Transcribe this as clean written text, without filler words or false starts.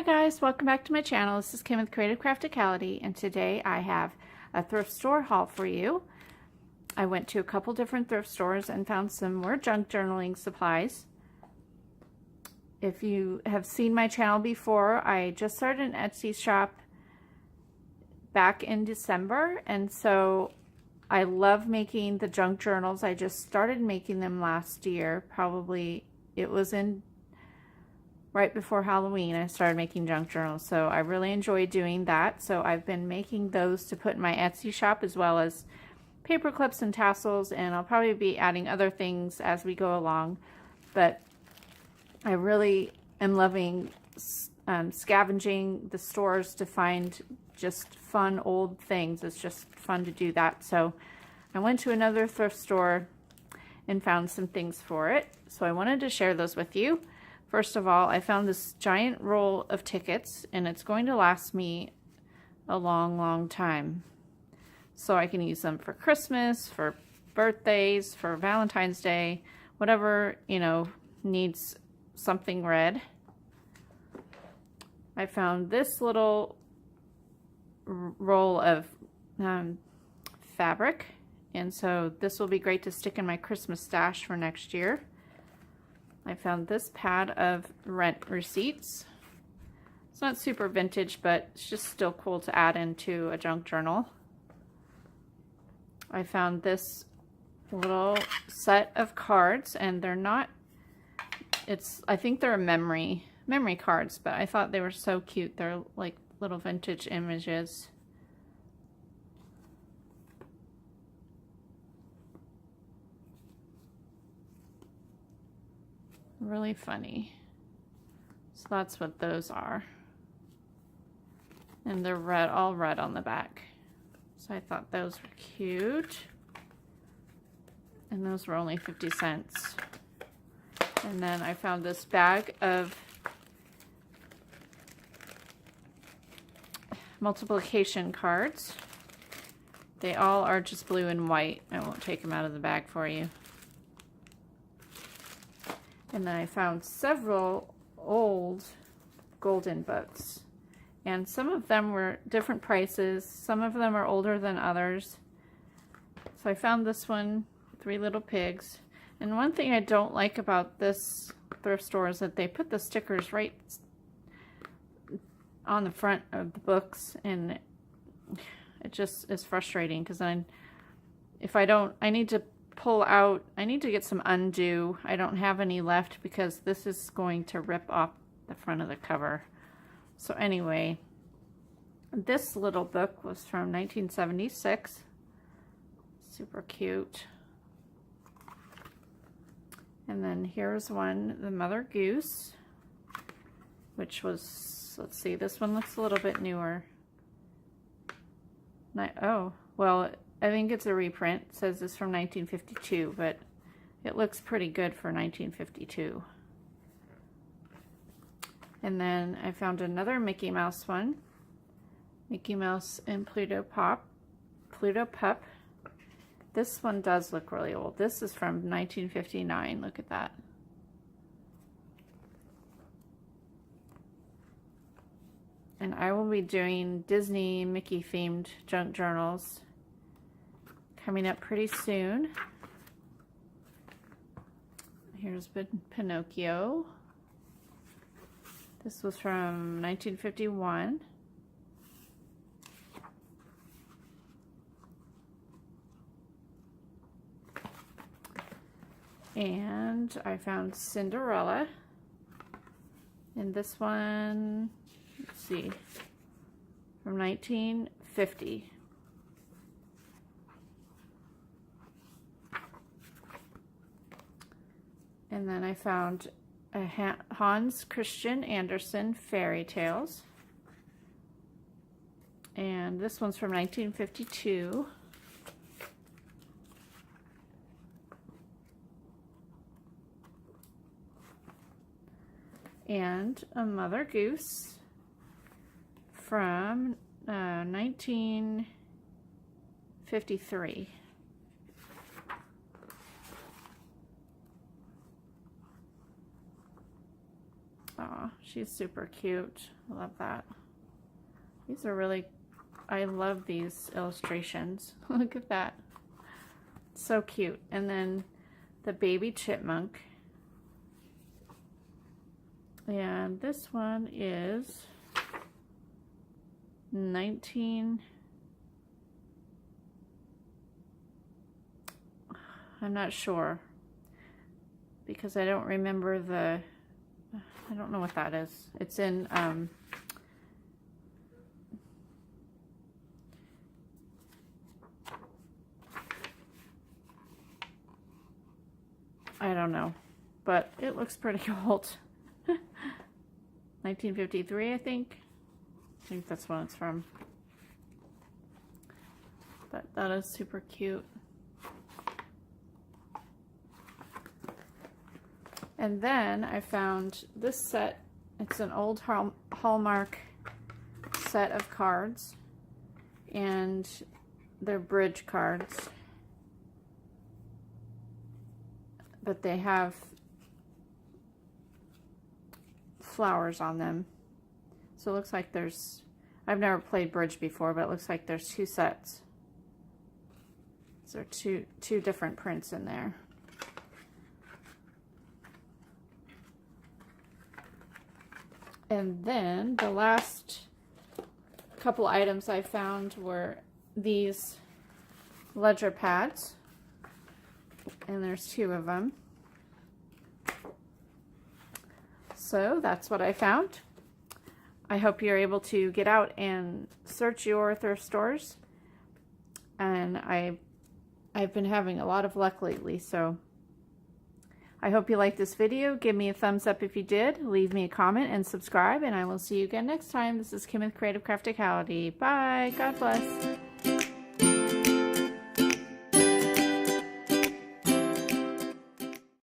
guys, welcome back to my channel. This is Kim with Creative Crafticality, and today I have a thrift store haul for you. I went to a couple different thrift stores and found some more junk journaling supplies. If you have seen my channel before, I just started an Etsy shop back in December, and so I love making the junk journals. I just started making them last year. Probably it was in right before Halloween. I started making junk journals, so I really enjoy doing that. So I've been making those to put in my Etsy shop, as well as paper clips and tassels, and I'll probably be adding other things as we go along. But I really am loving scavenging the stores to find just fun old things. It's just fun to do that. So I went to another thrift store and found some things for it. So I wanted to share those with you. First of all, I found this giant roll of tickets, and it's going to last me a long time. So I can use them for Christmas, for birthdays, for Valentine's Day, whatever, you know, needs something read. I found this little roll of fabric, and so this will be great to stick in my Christmas stash for next year. I found this pad of rent receipts. It's not super vintage, but it's just still cool to add into a junk journal. I found this little set of cards, and they're not, I think they're memory cards, but I thought they were so cute. They're like little vintage images. Really funny. So that's what those are. And they're red, all red on the back. So I thought those were cute. And those were only 50 cents. And then I found this bag of multiplication cards. They all are just blue and white. I won't take them out of the bag for you. And then I found several old golden books, and some of them were different prices. Some of them are older than others. So I found this one, Three Little Pigs. And one thing I don't like about this thrift store is that they put the stickers right on the front of the books, and it just is frustrating, because then if I don't, I need to pull out, I need to get some undo. I don't have any left because this is going to rip off the front of the cover. So anyway, this little book was from 1976. Super cute. And then here's one, The Mother Goose, which was, let's see, this one looks a little bit newer. Oh, well, I think it's a reprint. It says it's from 1952, but it looks pretty good for 1952. And then I found another Mickey Mouse one. Mickey Mouse and Pluto Pup. This one does look really old. This is from 1959. Look at that. And I will be doing Disney Mickey themed junk journals coming up pretty soon. Here's Pinocchio. This was from 1951. And I found Cinderella. And this one, let's see, from 1950. And then I found a Hans Christian Andersen Fairy Tales. And this one's from 1952. And a Mother Goose from 1953. Oh, she's super cute. I love that. These are really, I love these illustrations. Look at that. So cute. And then the baby chipmunk. And this one is 19... I'm not sure because I don't remember the, I don't know what that is. It's in, I don't know, but it looks pretty old. 1953, I think. I think that's when it's from. But that is super cute. And then I found this set. It's an old Hallmark set of cards, and they're bridge cards, but they have flowers on them. So it looks like there's, I've never played bridge before, but it looks like there's two sets. So there are two different prints in there. And then the last couple items I found were these ledger pads, and there's two of them. So that's what I found. I hope you're able to get out and search your thrift stores, and I've been having a lot of luck lately, so I hope you liked this video. Give me a thumbs up if you did. Leave me a comment and subscribe, and I will see you again next time. This is Kim with Creative Crafticality. Bye. God bless.